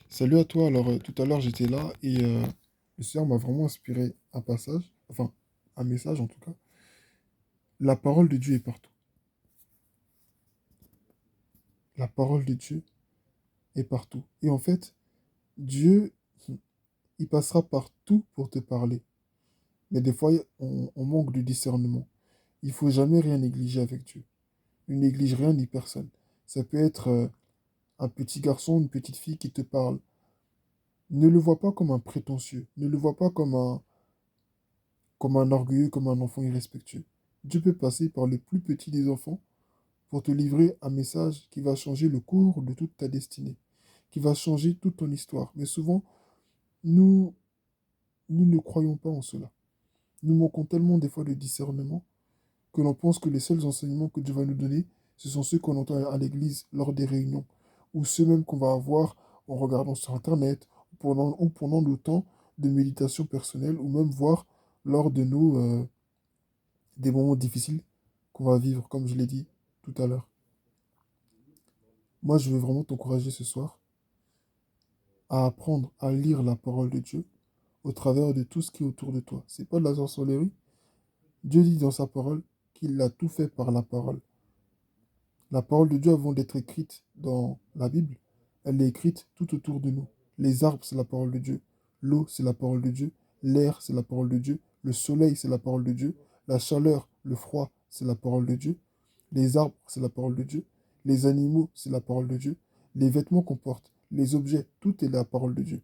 Salut à toi. Alors, tout à l'heure, j'étais là et le Seigneur m'a vraiment inspiré un passage, enfin, un message en tout cas. La parole de Dieu est partout. La parole de Dieu est partout. Et en fait, Dieu, il passera partout pour te parler. Mais des fois, on manque de discernement. Il faut jamais rien négliger avec Dieu. Ne néglige rien ni personne. Ça peut être un petit garçon, une petite fille qui te parle. Ne le vois pas comme un prétentieux. Ne le vois pas comme un orgueilleux, comme un enfant irrespectueux. Dieu peut passer par le plus petit des enfants pour te livrer un message qui va changer le cours de toute ta destinée, qui va changer toute ton histoire. Mais souvent, nous, nous ne croyons pas en cela. Nous manquons tellement des fois de discernement que l'on pense que les seuls enseignements que Dieu va nous donner, ce sont ceux qu'on entend à l'église lors des réunions, ou ceux mêmes qu'on va avoir en regardant sur Internet, ou pendant nos temps de méditation personnelle, ou même voir lors de des moments difficiles qu'on va vivre, comme je l'ai dit tout à l'heure. Moi, je veux vraiment t'encourager ce soir à apprendre à lire la parole de Dieu au travers de tout ce qui est autour de toi. C'est pas de la sorcellerie. Dieu dit dans sa parole qu'il a tout fait par la parole. La parole de Dieu, avant d'être écrite dans la Bible, elle est écrite tout autour de nous. Les arbres, c'est la parole de Dieu. L'eau, c'est la parole de Dieu. L'air, c'est la parole de Dieu. Le soleil, c'est la parole de Dieu. La chaleur, le froid, c'est la parole de Dieu. Les arbres, c'est la parole de Dieu. Les animaux, c'est la parole de Dieu. Les vêtements qu'on porte, les objets, tout est la parole de Dieu.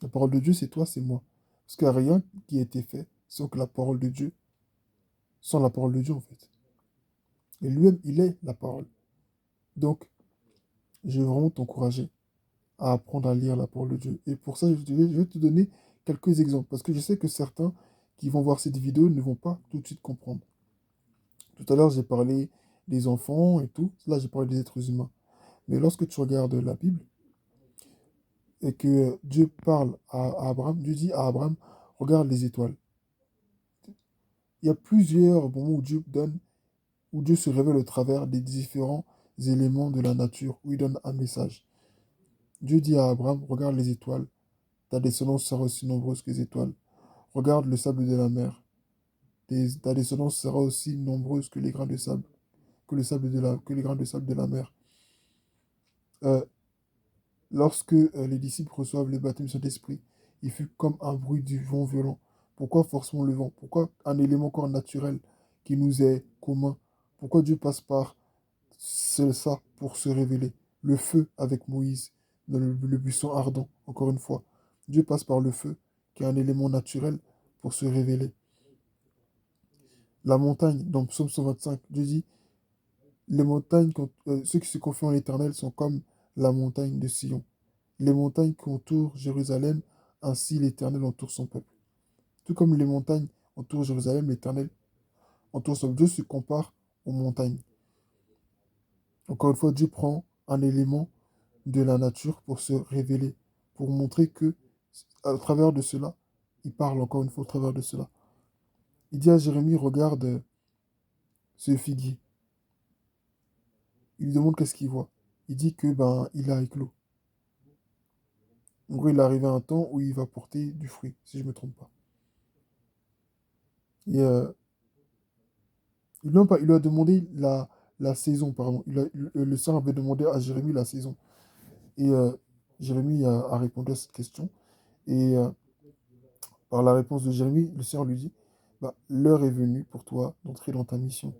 La parole de Dieu, c'est toi, c'est moi. Parce qu'il n'y a rien qui a été fait sans que la parole de Dieu, sans la parole de Dieu, en fait. Et lui-même, il est la parole. Donc, je veux vraiment t'encourager à apprendre à lire la parole de Dieu. Et pour ça, je vais te donner quelques exemples. Parce que je sais que certains qui vont voir cette vidéo ne vont pas tout de suite comprendre. Tout à l'heure, j'ai parlé des enfants et tout. Là, j'ai parlé des êtres humains. Mais lorsque tu regardes la Bible et que Dieu parle à Abraham, Dieu dit à Abraham, regarde les étoiles. Il y a plusieurs moments où Dieu donne, où Dieu se révèle au travers des différents éléments de la nature, où il donne un message. Dieu dit à Abraham, regarde les étoiles, ta descendance sera aussi nombreuse que les étoiles. Regarde le sable de la mer, ta descendance sera aussi nombreuse que les grains de sable, que les grains de sable de la mer. Euh, Lorsque les disciples reçoivent le baptême du Saint-Esprit, il fut comme un bruit du vent violent. Pourquoi forcément le vent? Pourquoi un élément encore naturel qui nous est commun? Pourquoi Dieu passe par ça pour se révéler? Le feu avec Moïse dans le buisson ardent, encore une fois. Dieu passe par le feu, qui est un élément naturel, pour se révéler. La montagne, dans Psaume 125, Dieu dit, les montagnes, ceux qui se confient en l'Éternel sont comme la montagne de Sion. Les montagnes qui entourent Jérusalem, ainsi l'Éternel entoure son peuple. Tout comme les montagnes entourent Jérusalem, l'Éternel entoure son peuple. Dieu se compare aux montagnes. Encore une fois, Dieu prend un élément de la nature pour se révéler, pour montrer que, à travers de cela, il parle encore une fois au travers de cela. Il dit à Jérémie, regarde ce figuier. Il lui demande qu'est-ce qu'il voit. Il dit que ben il a éclos. En gros, il est arrivé à un temps où il va porter du fruit, si je ne me trompe pas. Et il lui a demandé la saison, pardon. Le Seigneur avait demandé à Jérémie la saison. Et Jérémie a répondu à cette question. Et par la réponse de Jérémie, le Seigneur lui dit, bah, l'heure est venue pour toi d'entrer dans ta mission.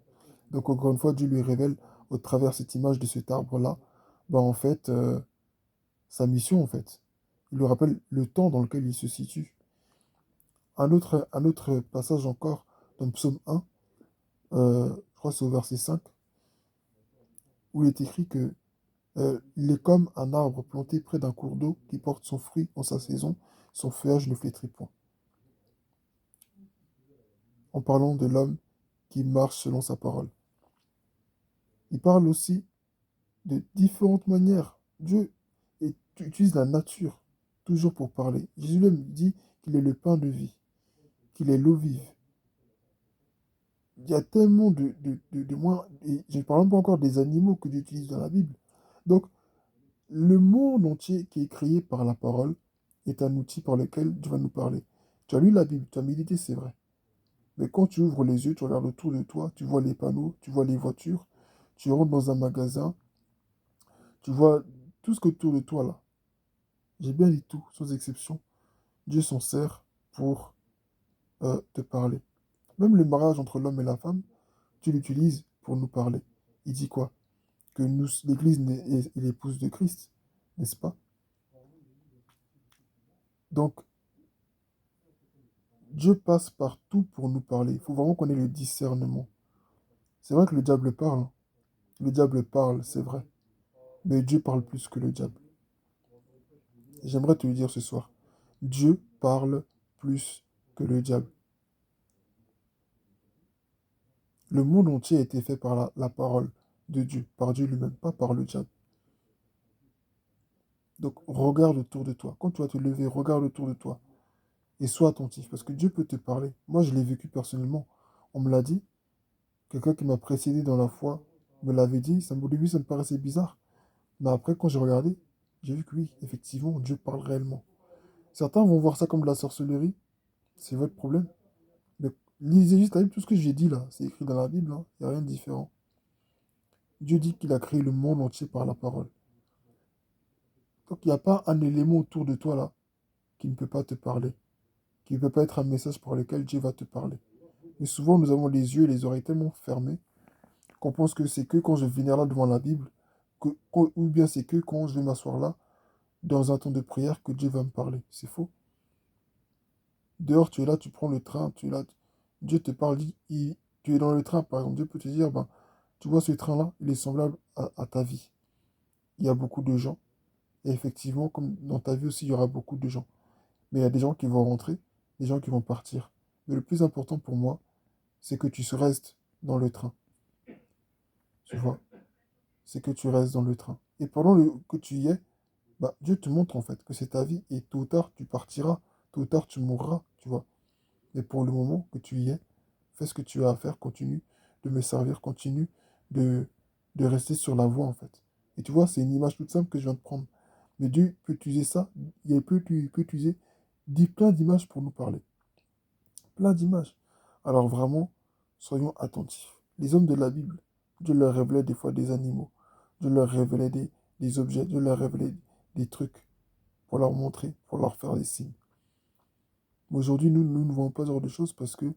Donc encore une fois, Dieu lui révèle au travers cette image de cet arbre-là, bah, en fait, sa mission, en fait. Il lui rappelle le temps dans lequel il se situe. Un autre passage encore dans Psaume 1, je crois que c'est au verset 5, où il est écrit que il est comme un arbre planté près d'un cours d'eau qui porte son fruit en sa saison, son feuillage ne flétrit point. En parlant de l'homme qui marche selon sa parole. Il parle aussi de différentes manières. Dieu utilise la nature toujours pour parler. Jésus lui dit qu'il est le pain de vie, qu'il est l'eau vive. Il y a tellement de moyens, et je ne parle même pas encore des animaux que Dieu utilise dans la Bible. Donc, Le monde entier qui est créé par la parole est un outil par lequel Dieu va nous parler. Tu as lu la Bible, tu as médité, c'est vrai. Mais quand tu ouvres les yeux, tu regardes autour de toi, tu vois les panneaux, tu vois les voitures, tu rentres dans un magasin, tu vois tout ce que autour de toi là. J'ai bien dit tout, sans exception. Dieu s'en sert pour te parler. Même le mariage entre l'homme et la femme, tu l'utilises pour nous parler. Il dit quoi? Que nous, l'Église est l'épouse de Christ, n'est-ce pas? Donc, Dieu passe par tout pour nous parler. Il faut vraiment qu'on ait le discernement. C'est vrai que le diable parle, hein. Le diable parle, c'est vrai. Mais Dieu parle plus que le diable. Et j'aimerais te le dire ce soir. Dieu parle plus que le diable. Le monde entier a été fait par la parole de Dieu, par Dieu lui-même, pas par le diable. Donc regarde autour de toi. Quand tu vas te lever, regarde autour de toi et sois attentif parce que Dieu peut te parler. Moi, je l'ai vécu personnellement. On me l'a dit. Quelqu'un qui m'a précédé dans la foi me l'avait dit. Au début, ça me paraissait bizarre. Mais après, quand j'ai regardé, j'ai vu que oui, effectivement, Dieu parle réellement. Certains vont voir ça comme de la sorcellerie. C'est votre problème. Mais lisez juste la Bible. Tout ce que j'ai dit là, c'est écrit dans la Bible, hein. Il n'y a rien de différent. Dieu dit qu'il a créé le monde entier par la parole. Donc il n'y a pas un élément autour de toi là qui ne peut pas te parler, qui ne peut pas être un message par lequel Dieu va te parler. Mais souvent nous avons les yeux et les oreilles tellement fermés qu'on pense que c'est que quand je vais venir là devant la Bible, ou bien c'est que quand je vais m'asseoir là, dans un temps de prière, que Dieu va me parler. C'est faux. Dehors, tu es là, tu prends le train, tu es là, Dieu te parle, tu es dans le train, par exemple, Dieu peut te dire, ben, tu vois ce train-là, il est semblable à ta vie. Il y a beaucoup de gens, et effectivement, comme dans ta vie aussi, il y aura beaucoup de gens. Mais il y a des gens qui vont rentrer, des gens qui vont partir. Mais le plus important pour moi, c'est que tu restes dans le train. Tu vois, c'est que tu restes dans le train. Et que tu y es, bah, Dieu te montre en fait que c'est ta vie et tôt ou tard tu partiras, tôt ou tard tu mourras, tu vois. Mais pour le moment que tu y es, fais ce que tu as à faire, continue de me servir, continue de, de rester sur la voie en fait. Et tu vois, c'est une image toute simple que je viens de prendre. Mais Dieu peut utiliser ça, il peut utiliser plein d'images pour nous parler. Plein d'images. Alors vraiment, soyons attentifs. Les hommes de la Bible, Dieu leur révélait des fois des animaux, Dieu leur révélait des objets, Dieu leur révélait des trucs pour leur montrer, pour leur faire des signes. Mais aujourd'hui, nous ne voyons pas ce genre de choses parce que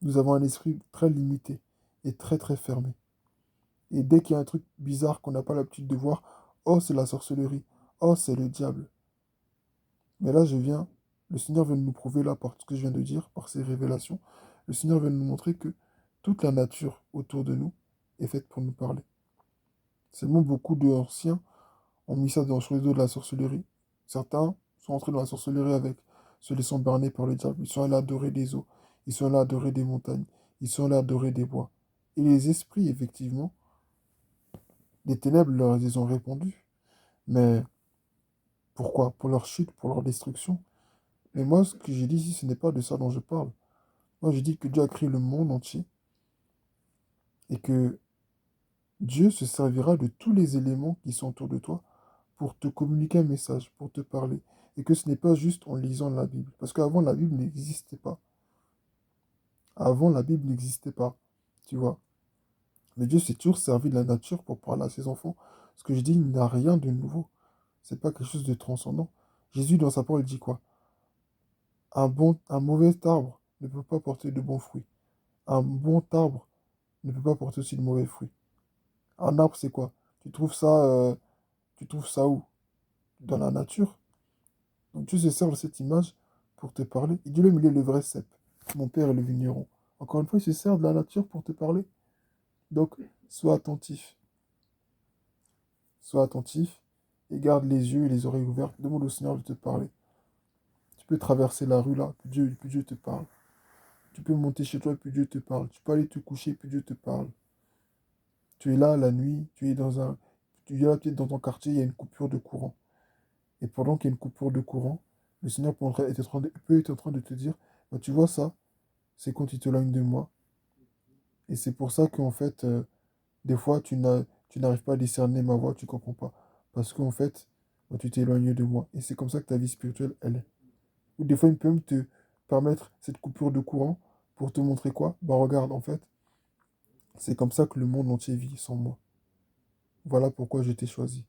nous avons un esprit très limité et très très fermé. Et dès qu'il y a un truc bizarre qu'on n'a pas l'habitude de voir, oh c'est la sorcellerie, oh c'est le diable. Mais là, le Seigneur vient de nous prouver là, par ce que je viens de dire, par ces révélations, le Seigneur vient de nous montrer que toute la nature autour de nous est faite pour nous parler. Seulement, beaucoup d'anciens ont mis ça sur les dos de la sorcellerie. Certains sont entrés dans la sorcellerie avec se laissant berner par le diable. Ils sont allés adorer des eaux, ils sont allés adorer des montagnes, ils sont allés adorer des bois. Et les esprits, effectivement, des ténèbres leur ils ont répondu. Mais pourquoi? Pour leur chute, pour leur destruction. Mais moi, ce que j'ai dit ici, ce n'est pas de ça dont je parle. Moi, je dis que Dieu a créé le monde entier et que Dieu se servira de tous les éléments qui sont autour de toi pour te communiquer un message, pour te parler. Et que ce n'est pas juste en lisant la Bible. Parce qu'avant, la Bible n'existait pas. Avant, la Bible n'existait pas. Tu vois. Mais Dieu s'est toujours servi de la nature pour parler à ses enfants. Ce que je dis, il n'y a rien de nouveau. C'est pas quelque chose de transcendant. Jésus, dans sa parole, dit quoi? Un mauvais arbre ne peut pas porter de bons fruits. Un bon arbre ne peut pas porter aussi de mauvais fruits. Un arbre, c'est quoi? Tu trouves ça où? Dans la nature. Donc Dieu se sert de cette image pour te parler. Et Dieu lui, il est le vrai cep. Mon père est le vigneron. Encore une fois, il se sert de la nature pour te parler. Donc, sois attentif. Sois attentif et garde les yeux et les oreilles ouvertes. Demande au Seigneur de te parler. Tu peux traverser la rue là, puis Dieu te parle. Tu peux monter chez toi, puis Dieu te parle. Tu peux aller te coucher, puis Dieu te parle. Tu es là la nuit, tu es là peut-être dans ton quartier, il y a une coupure de courant. Et pendant qu'il y a une coupure de courant, le Seigneur peut être en train de te dire, bah, tu vois ça, c'est quand tu t'éloignes de moi. Et c'est pour ça qu'en fait, des fois, tu n'arrives pas à discerner ma voix, tu comprends pas. parce qu'en fait, bah, tu t'es éloigné de moi. Et c'est comme ça que ta vie spirituelle, elle est. Ou des fois, il peut même te permettre cette coupure de courant pour te montrer quoi? Bah regarde, en fait, c'est comme ça que le monde entier vit sans moi. Voilà pourquoi je t'ai choisi,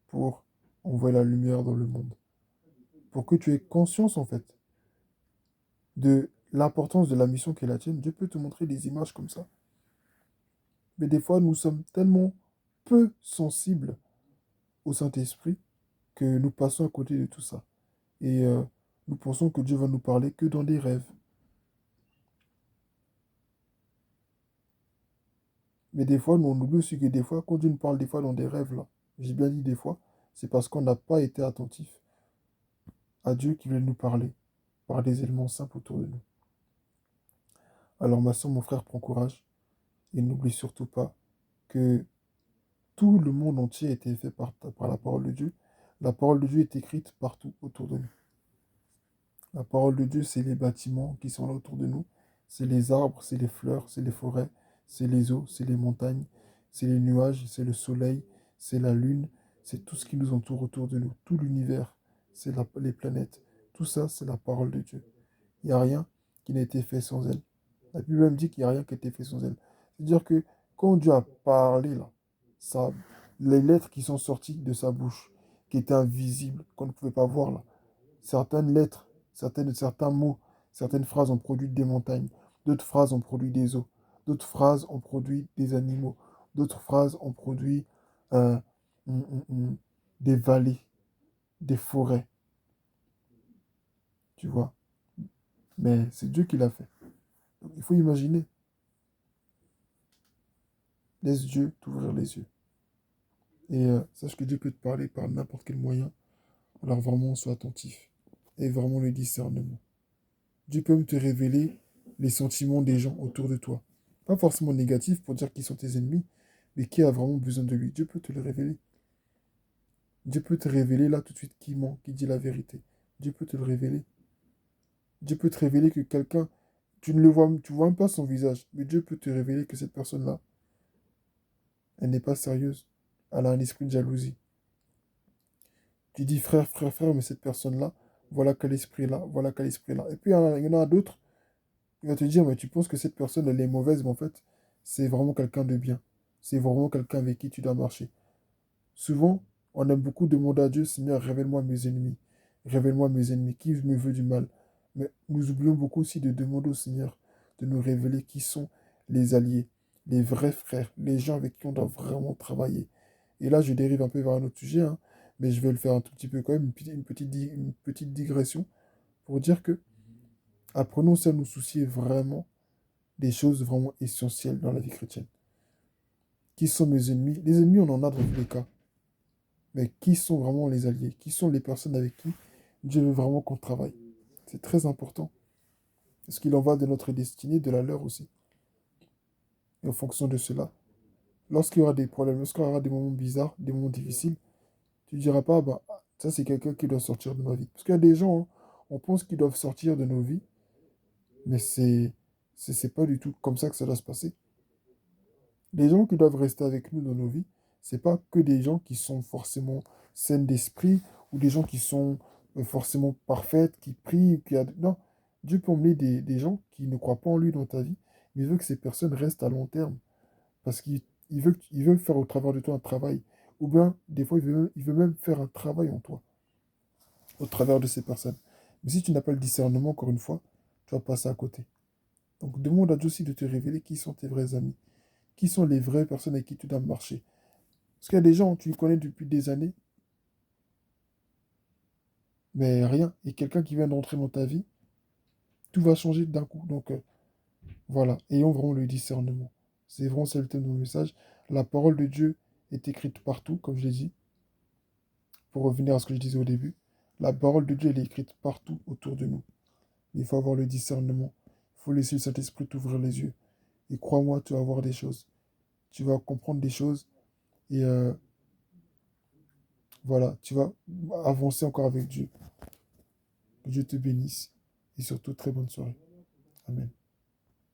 pour envoyer la lumière dans le monde. Pour que tu aies conscience, en fait, de l'importance de la mission qui est la tienne. Dieu peut te montrer des images comme ça. Mais des fois, nous sommes tellement peu sensibles au Saint-Esprit que nous passons à côté de tout ça. Et nous pensons que Dieu va nous parler que dans des rêves. Mais des fois, nous, on oublie aussi que des fois, quand Dieu nous parle des fois dans des rêves, là, j'ai bien dit des fois, c'est parce qu'on n'a pas été attentif à Dieu qui veut nous parler par des éléments simples autour de nous. Alors, ma soeur, mon frère, prends courage et n'oublie surtout pas que tout le monde entier a été fait par la parole de Dieu. La parole de Dieu est écrite partout autour de nous. La parole de Dieu, c'est les bâtiments qui sont là autour de nous. C'est les arbres, c'est les fleurs, c'est les forêts, c'est les eaux, c'est les montagnes, c'est les nuages, c'est le soleil, c'est la lune, c'est tout ce qui nous entoure autour de nous. Tout l'univers, c'est les planètes. Tout ça, c'est la parole de Dieu. Il n'y a rien qui n'a été fait sans elle. La Bible même dit qu'il n'y a rien qui a été fait sans elle. C'est-à-dire que quand Dieu a parlé, là, ça, les lettres qui sont sorties de sa bouche, qui étaient invisibles, qu'on ne pouvait pas voir, là, certaines lettres, certains mots, certaines phrases ont produit des montagnes, d'autres phrases ont produit des eaux, d'autres phrases ont produit des animaux, d'autres phrases ont produit euh, hum, hum, hum, des vallées, des forêts, tu vois. Mais c'est Dieu qui l'a fait. Donc, il faut imaginer. Laisse Dieu t'ouvrir les yeux. Et sache que Dieu peut te parler par n'importe quel moyen. Alors vraiment, sois attentif. Et vraiment le discernement. Dieu peut même te révéler les sentiments des gens autour de toi. Pas forcément négatifs pour dire qu'ils sont tes ennemis, mais qui a vraiment besoin de lui. Dieu peut te le révéler. Dieu peut te révéler là tout de suite qui ment, qui dit la vérité. Dieu peut te le révéler. Dieu peut te révéler que quelqu'un, tu ne le vois, tu vois même pas son visage, mais Dieu peut te révéler que cette personne-là, elle n'est pas sérieuse. Elle a un esprit de jalousie. Tu dis frère, frère, frère, mais cette personne-là, voilà quel esprit là, voilà quel esprit là. Et puis il y en a d'autres, il va te dire, mais tu penses que cette personne, elle est mauvaise, mais en fait, c'est vraiment quelqu'un de bien. C'est vraiment quelqu'un avec qui tu dois marcher. Souvent, on aime beaucoup demander à Dieu, Seigneur, révèle-moi mes ennemis. Révèle-moi mes ennemis, qui me veut du mal. Mais nous oublions beaucoup aussi de demander au Seigneur de nous révéler qui sont les alliés, les vrais frères, les gens avec qui on doit vraiment travailler. Et là, je dérive un peu vers un autre sujet, hein, mais je vais le faire un tout petit peu quand même, une petite digression pour dire que apprenons aussi à nous soucier vraiment des choses vraiment essentielles dans la vie chrétienne. Qui sont mes ennemis? Les ennemis, on en a dans tous les cas. Mais qui sont vraiment les alliés? Qui sont les personnes avec qui Dieu veut vraiment qu'on travaille? C'est très important. Parce qu'il en va de notre destinée, de la leur aussi. Et en fonction de cela, lorsqu'il y aura des problèmes, lorsqu'il y aura des moments bizarres, des moments difficiles, tu ne diras pas, bah, ça c'est quelqu'un qui doit sortir de ma vie. Parce qu'il y a des gens, hein, on pense qu'ils doivent sortir de nos vies, mais c'est pas du tout comme ça que ça doit se passer. Les gens qui doivent rester avec nous dans nos vies, c'est pas que des gens qui sont forcément sains d'esprit ou des gens qui sont forcément parfaits, qui prient, Non, Dieu peut emmener des gens qui ne croient pas en lui dans ta vie, mais il veut que ces personnes restent à long terme parce il veut faire au travers de toi un travail. Ou bien, des fois, il veut même faire un travail en toi au travers de ces personnes. Mais si tu n'as pas le discernement, encore une fois, tu vas passer à côté. Donc, demande à Dieu aussi de te révéler qui sont tes vrais amis, qui sont les vraies personnes avec qui tu dois marcher. Parce qu'il y a des gens, tu les connais depuis des années, mais rien. Et quelqu'un qui vient d'entrer dans ta vie, tout va changer d'un coup. Donc voilà, ayons vraiment le discernement. C'est vraiment ça le thème de mon message. La parole de Dieu est écrite partout, comme je l'ai dit, pour revenir à ce que je disais au début. La parole de Dieu, elle est écrite partout autour de nous. Mais il faut avoir le discernement. Il faut laisser le Saint-Esprit t'ouvrir les yeux. Et crois-moi, tu vas voir des choses. Tu vas comprendre des choses. Et voilà, tu vas avancer encore avec Dieu. Que Dieu te bénisse. Et surtout, très bonne soirée. Amen.